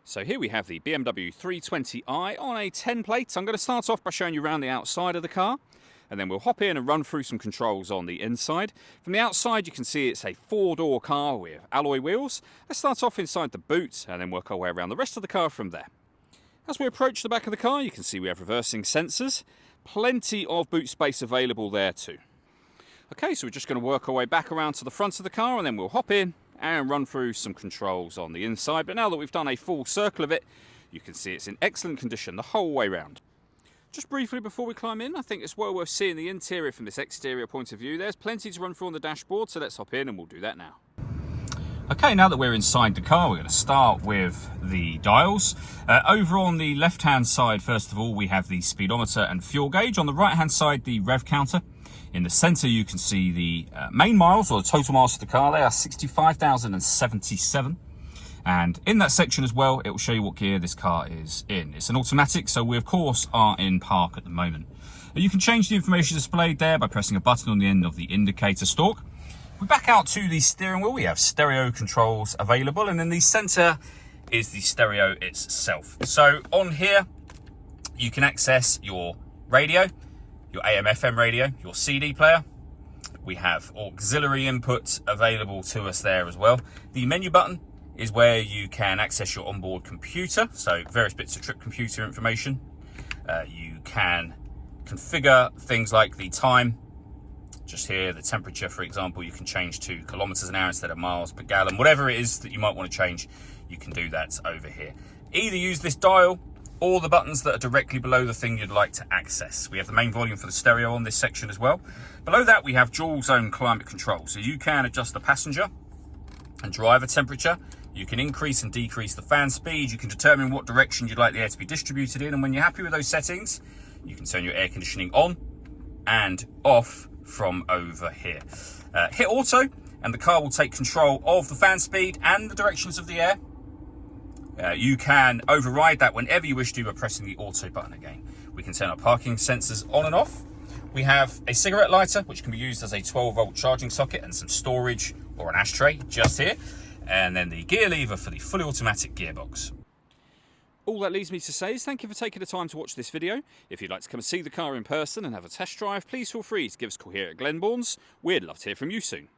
So here we have the BMW 320i on a 10 plate. I'm going to start off by showing you around the outside of the car, and then we'll hop in and run through some controls on the inside. From the outside you can see it's a 4-door car with alloy wheels. Let's start off inside the boot and then work our way around the rest of the car from there. As we approach the back of the car you can see we have reversing sensors. Plenty of boot space available there too. Okay, so we're just going to work our way back around to the front of the car and then we'll hop in and run through some controls on the inside. But now that we've done a full circle of it, you can see it's in excellent condition the whole way round. Just briefly before we climb in, I think it's well worth seeing the interior from this exterior point of view. There's plenty to run through on the dashboard, so let's hop in and we'll do that now. Okay, now that we're inside the car, we're going to start with the dials. Over on the left-hand side, first of all, we have the speedometer and fuel gauge. On the right-hand side, the rev counter. In the centre, you can see the main miles, or the total miles of the car. They are 65,077. And in that section as well, it will show you what gear this car is in. It's an automatic, so we, of course, are in park at the moment. You can change the information displayed there by pressing a button on the end of the indicator stalk. We back out to the steering wheel. We have stereo controls available, and in the centre is the stereo itself. So on here, you can access your radio, your AM/FM radio, your CD player. We have auxiliary input available to us there as well. The menu button is where you can access your onboard computer, so various bits of trip computer information. You can configure things like the time. Just here, the temperature, for example, you can change to kilometers an hour instead of miles per gallon. Whatever it is that you might want to change, you can do that over here. Either use this dial or the buttons that are directly below the thing you'd like to access. We have the main volume for the stereo on this section as well. Below that, we have dual zone climate control. So you can adjust the passenger and driver temperature. You can increase and decrease the fan speed. You can determine what direction you'd like the air to be distributed in. And when you're happy with those settings, you can turn your air conditioning on and off from over here. Hit auto and the car will take control of the fan speed and the directions of the air. You can override that whenever you wish to by pressing the auto button again. We can turn our parking sensors on and off. We have a cigarette lighter, which can be used as a 12-volt charging socket, and some storage or an ashtray just here. And then the gear lever for the fully automatic gearbox. All that leaves me to say is thank you for taking the time to watch this video. If you'd like to come and see the car in person and have a test drive, please feel free to give us a call here at Glenbourne's. We'd love to hear from you soon.